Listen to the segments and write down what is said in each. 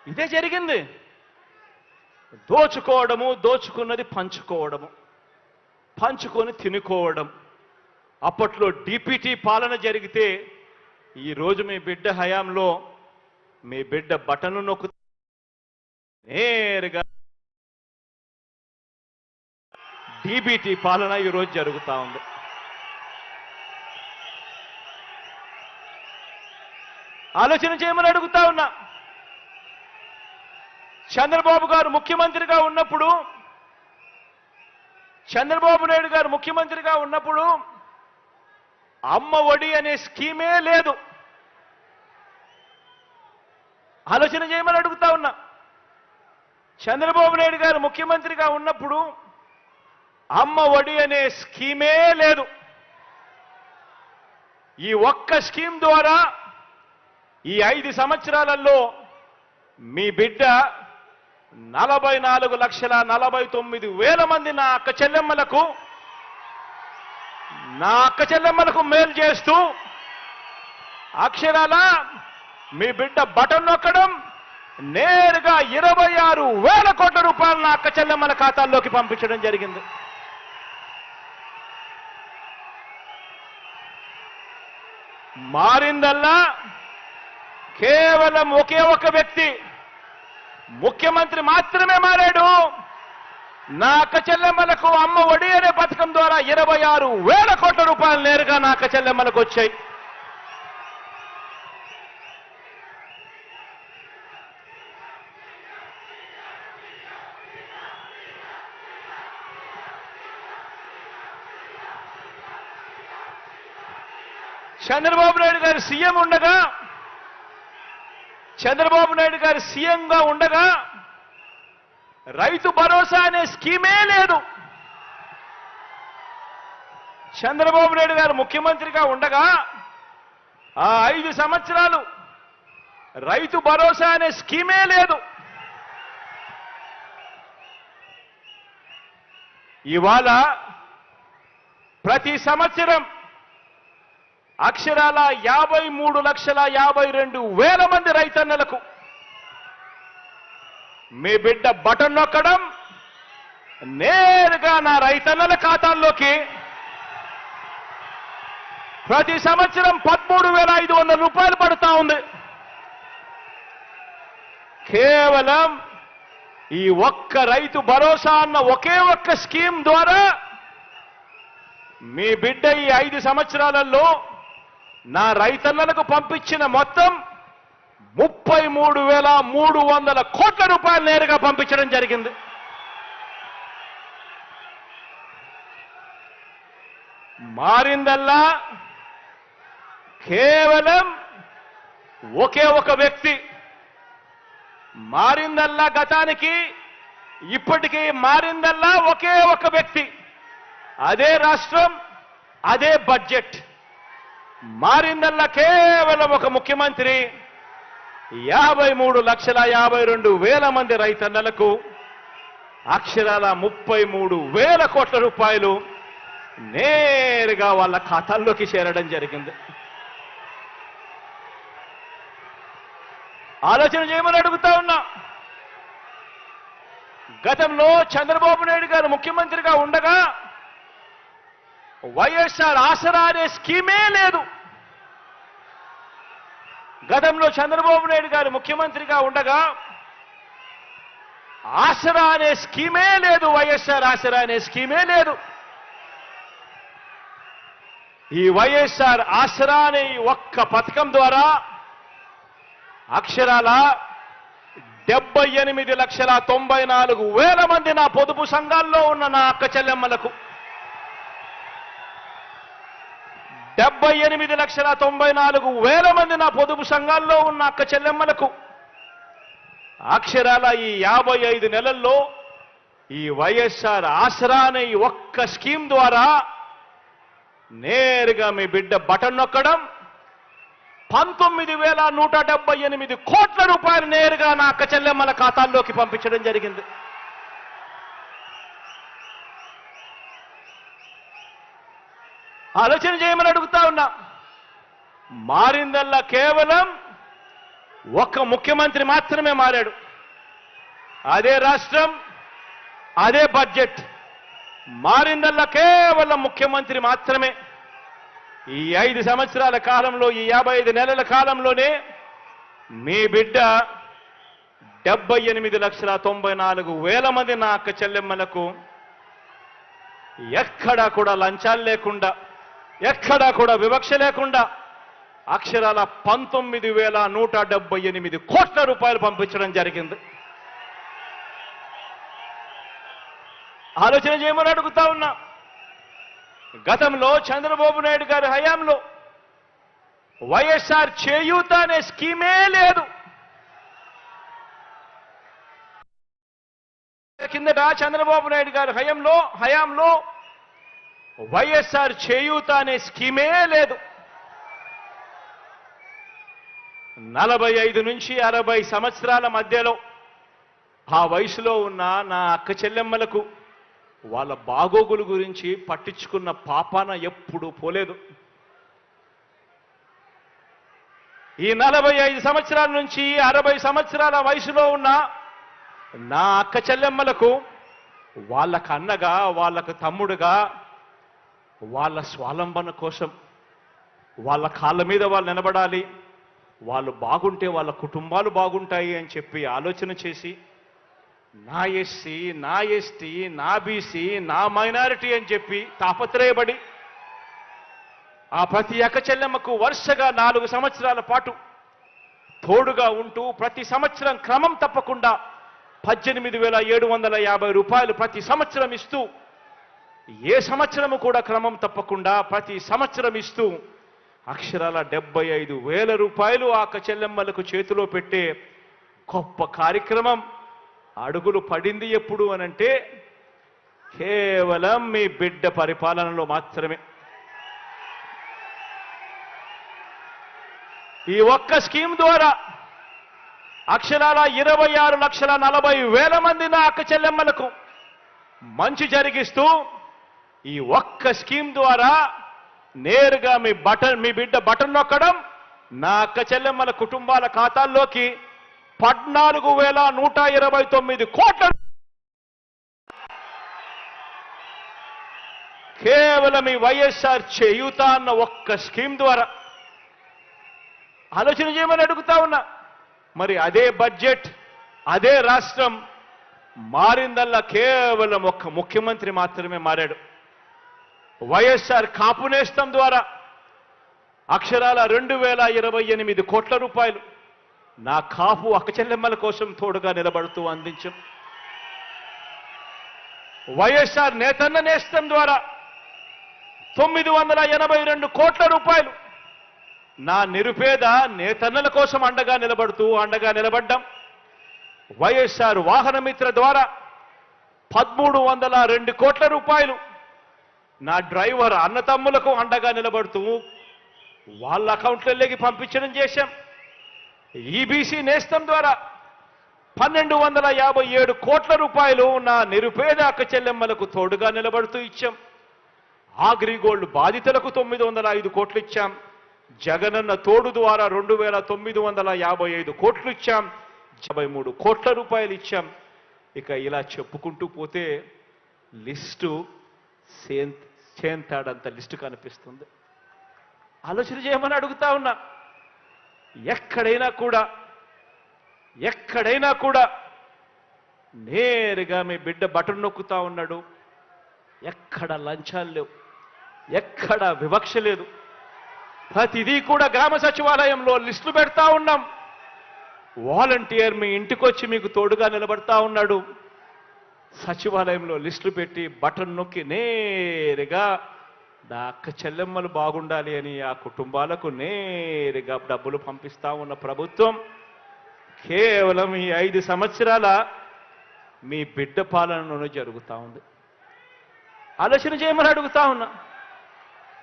ఇదే జరిగింది. దోచుకోవడము, దోచుకున్నది పంచుకోవడము, పంచుకొని తినుకోవడం. అప్పట్లో డిపిటి పాలన జరిగితే ఈరోజు మీ బిడ్డ హయాంలో మీ బిడ్డ బటన్ నొక్కు నేరుగా డిబిటి పాలన ఈరోజు జరుగుతూ ఉంది. ఆలోచన చేయమని అడుగుతా ఉన్నా. చంద్రబాబు గారు ముఖ్యమంత్రిగా ఉన్నప్పుడు, చంద్రబాబు నాయుడు గారు ముఖ్యమంత్రిగా ఉన్నప్పుడు అమ్మ ఒడి అనే స్కీమే లేదు. ఆలోచన చేయమని అడుగుతా ఉన్నా. చంద్రబాబు నాయుడు గారు ముఖ్యమంత్రిగా ఉన్నప్పుడు అమ్మ ఒడి అనే స్కీమే లేదు. ఈ ఒక్క స్కీమ్ ద్వారా ఈ 5 సంవత్సరాలలో మీ బిడ్డ 44,49,000 మంది నా అక్క చెల్లెమ్మలకు మేలు చేస్తూ అక్షరాల మీ బిడ్డ బటన్ నొక్కడం, నేరుగా 26,000 కోట్ల రూపాయలు నా అక్క చెల్లెమ్మల ఖాతాల్లోకి పంపించడం జరిగింది. మారిందల్లా కేవలం ఒకే ఒక వ్యక్తి, ముఖ్యమంత్రి మాత్రమే మారాడు. నా అక్క చెల్లెమ్మలకు అమ్మ ఒడి అనే పథకం ద్వారా 26,000 కోట్ల రూపాయలు నేరుగా నా అక్క చెల్లెమ్మలకు వచ్చాయి. చంద్రబాబు నాయుడు గారు సీఎం ఉండగా, చంద్రబాబు నాయుడు గారు సీఎంగా ఉండగా రైతు భరోసా అనే స్కీమే లేదు. చంద్రబాబు నాయుడు గారు ముఖ్యమంత్రిగా ఉండగా ఆ 5 సంవత్సరాలు రైతు భరోసా అనే స్కీమే లేదు. ఇవాళ ప్రతి సంవత్సరం అక్షరాల 53,52,000 మంది రైతన్నలకు మీ బిడ్డ బటన్ నొక్కడం, నేరుగా నా రైతన్నల ఖాతాల్లోకి ప్రతి సంవత్సరం 13,500 రూపాయలు పడుతా ఉంది. కేవలం ఈ ఒక్క రైతు భరోసా అన్న ఒకే ఒక్క స్కీమ్ ద్వారా మీ బిడ్డ ఈ 5 సంవత్సరాలలో నా రైతన్నలకు పంపించిన మొత్తం 33,300 కోట్ల రూపాయలు నేరుగా పంపించడం జరిగింది. మారిందల్లా కేవలం ఒకే ఒక వ్యక్తి. మారిందల్లా గతానికి ఇప్పటికీ మారిందల్లా ఒకే ఒక వ్యక్తి, అదే రాష్ట్రం, అదే బడ్జెట్. మారిందల్లా కేవలం ఒక ముఖ్యమంత్రి 53,52,000 మంది రైతన్నలకు అక్షరాల 33,000 కోట్ల రూపాయలు నేరుగా వాళ్ళ ఖాతాల్లోకి చేరడం జరిగింది. ఆలోచన చేయమని అడుగుతా ఉన్నా. గతంలో చంద్రబాబు నాయుడు గారు ముఖ్యమంత్రిగా ఉండగా వైఎస్ఆర్ ఆసరా అనే స్కీమే లేదు. గతంలో చంద్రబాబు నాయుడు గారు ముఖ్యమంత్రిగా ఉండగా ఆసరా అనే స్కీమే లేదు. వైఎస్ఆర్ ఆసరా అనే స్కీమే లేదు. ఈ వైఎస్ఆర్ ఆసరా అనే ఒక్క పథకం ద్వారా అక్షరాల 78,94,000 మంది నా పొదుపు సంఘాల్లో ఉన్న నా అక్క చెల్లెమ్మలకు, 78,94,000 మంది నా పొదుపు సంఘాల్లో ఉన్న అక్క చెల్లెమ్మలకు అక్షరాల ఈ 55 నెలల్లో ఈ వైఎస్ఆర్ ఆసరా అనే ఈ ఒక్క స్కీమ్ ద్వారా నేరుగా మీ బిడ్డ బటన్ నొక్కడం, 19,178 కోట్ల రూపాయలు నేరుగా నా అక్క చెల్లెమ్మల ఖాతాల్లోకి పంపించడం జరిగింది. ఆలోచన చేయమని అడుగుతా ఉన్నా. మారిందల్లా కేవలం ఒక్క ముఖ్యమంత్రి మాత్రమే మారాడు. అదే రాష్ట్రం, అదే బడ్జెట్. మారిందల్లా కేవలం ముఖ్యమంత్రి మాత్రమే. ఈ 5 సంవత్సరాల కాలంలో, ఈ 55 నెలల కాలంలోనే మీ బిడ్డ 78,94,000 మంది నా అక్క చెల్లెమ్మలకు ఎక్కడా కూడా లంచాలు లేకుండా, ఎక్కడా కూడా వివక్ష లేకుండా అక్షరాల 19,178 కోట్ల రూపాయలు పంపించడం జరిగింది. ఆలోచన చేయమని అడుగుతా ఉన్నా. గతంలో చంద్రబాబు నాయుడు గారి హయాంలో వైఎస్ఆర్ చేయూత అనే స్కీమే లేదు. కిందట చంద్రబాబు నాయుడు గారి హయాంలో వైఎస్ఆర్ చేయూత అనే స్కీమే లేదు. 45 నుంచి 60 సంవత్సరాల మధ్యలో ఆ వయసులో ఉన్న నా అక్క చెల్లెమ్మలకు వాళ్ళ బాగోగుల గురించి పట్టించుకున్న పాపాన ఎప్పుడూ పోలేదు. ఈ 45 సంవత్సరాల నుంచి 60 సంవత్సరాల వయసులో ఉన్న నా అక్క చెల్లెమ్మలకు వాళ్ళకు అన్నగా, వాళ్ళకు తమ్ముడుగా, వాళ్ళ స్వాలంబన కోసం వాళ్ళ కాళ్ళ మీద వాళ్ళు నిలబడాలి, వాళ్ళు బాగుంటే వాళ్ళ కుటుంబాలు బాగుంటాయి అని చెప్పి ఆలోచన చేసి నా ఎస్సీ, నా ఎస్టీ, నా బీసీ, నా మైనారిటీ అని చెప్పి తాపత్రయపడి ఆ ప్రతి అక్క చెల్లెమ్మకు వరుసగా 4 సంవత్సరాల పాటు తోడుగా ఉంటూ ప్రతి సంవత్సరం క్రమం తప్పకుండా 18,750 రూపాయలు ప్రతి సంవత్సరం ఇస్తూ, ఏ సంవత్సరము కూడా క్రమం తప్పకుండా ప్రతి సంవత్సరం ఇస్తూ అక్షరాల 75,000 రూపాయలు ఆ అక్క చెల్లెమ్మలకు చేతిలో పెట్టే గొప్ప కార్యక్రమం అడుగులు పడింది ఎప్పుడు అనంటే కేవలం మీ బిడ్డ పరిపాలనలో మాత్రమే. ఈ ఒక్క స్కీమ్ ద్వారా అక్షరాల 26,40,000 మంది నా అక్క చెల్లెమ్మలకు మంచి జరిగిస్తూ ఈ ఒక్క స్కీమ్ ద్వారా నేరుగా మీ బిడ్డ బటన్ నొక్కడం నా అక్క చెల్లెమ్మల కుటుంబాల ఖాతాల్లోకి 14,129 కోట్ల కేవలం ఈ వైఎస్ఆర్ చేయూత అన్న ఒక్క స్కీమ్ ద్వారా. ఆలోచన చేయమని అడుగుతా ఉన్నా. మరి అదే బడ్జెట్, అదే రాష్ట్రం మారిందల్లా కేవలం ఒక్క ముఖ్యమంత్రి మాత్రమే మారాడు. వైఎస్ఆర్ కాపు నేస్తం ద్వారా అక్షరాల 2,028 కోట్ల రూపాయలు నా కాపు అక్క చెల్లెమ్మల కోసం తోడుగా నిలబడుతూ అందించాం. వైఎస్ఆర్ నేతన్న నేస్తం ద్వారా 982 కోట్ల రూపాయలు నా నిరుపేద నేతన్నల కోసం అండగా నిలబడ్డాం. వైఎస్ఆర్ వాహనమిత్ర ద్వారా 1,302 కోట్ల రూపాయలు నా డ్రైవర్ అన్నతమ్ములకు అండగా నిలబడుతూ వాళ్ళ అకౌంట్లలోకి పంపించడం చేశాం. ఈబీసీ నేస్తం ద్వారా 1,257 కోట్ల రూపాయలు నా నిరుపేద అక్క చెల్లెమ్మలకు తోడుగా నిలబడుతూ ఇచ్చాం. అగ్రిగోల్డ్ బాధితులకు 905 కోట్లు ఇచ్చాం. జగనన్న తోడు ద్వారా 2,955 కోట్లు ఇచ్చాం. 53 కోట్ల రూపాయలు ఇచ్చాం. ఇక ఇలా చెప్పుకుంటూ పోతే లిస్టు చేంతాడంత లిస్టు కనిపిస్తుంది. ఆలోచన చేయమని అడుగుతా ఉన్నా. ఎక్కడైనా కూడా నేరుగా మీ బిడ్డ బటన్ నొక్కుతా ఉన్నాడు. ఎక్కడ లంచాలు లేవు, ఎక్కడ వివక్ష లేదు. ప్రతిదీ కూడా గ్రామ సచివాలయంలో లిస్టులు పెడతా ఉన్నాం. వాలంటీర్ మీ ఇంటికొచ్చి మీకు తోడుగా నిలబడతా ఉన్నాడు. సచివాలయంలో లిస్టులు పెట్టి బటన్ నొక్కి నేరుగా నా అక్క చెల్లెమ్మలు బాగుండాలి అని ఆ కుటుంబాలకు నేరుగా డబ్బులు పంపిస్తా ఉన్న ప్రభుత్వం కేవలం ఈ 5 సంవత్సరాల మీ బిడ్డ పాలనలోనే జరుగుతూ ఉంది. ఆలోచన చేయమని అడుగుతా ఉన్నా.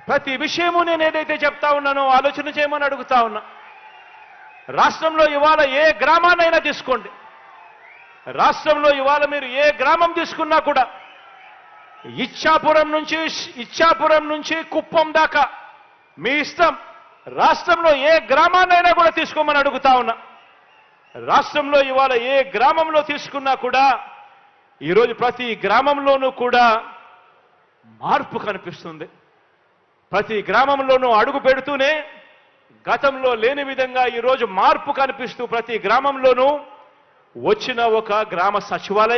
ప్రతి విషయము నేను ఏదైతే చెప్తా ఉన్నానో ఆలోచన చేయమని అడుగుతా ఉన్నా. రాష్ట్రంలో ఇవాళ ఏ గ్రామాన్నైనా తీసుకోండి, రాష్ట్రంలో ఇవాళ మీరు ఏ గ్రామం తీసుకున్నా కూడా ఇచ్చాపురం నుంచి కుప్పం దాకా మీ ఇష్టం. రాష్ట్రంలో ఏ గ్రామాన్నైనా కూడా తీసుకోమని అడుగుతా ఉన్నా. రాష్ట్రంలో ఇవాళ ఏ గ్రామంలో తీసుకున్నా కూడా ఈరోజు ప్రతి గ్రామంలోనూ కూడా మార్పు కనిపిస్తుంది. ప్రతి గ్రామంలోనూ అడుగు పెడుతూనే గతంలో లేని విధంగా ఈరోజు మార్పు కనిపిస్తూ ప్రతి గ్రామంలోనూ వచ్చిన ఒక గ్రామ సచివాలయం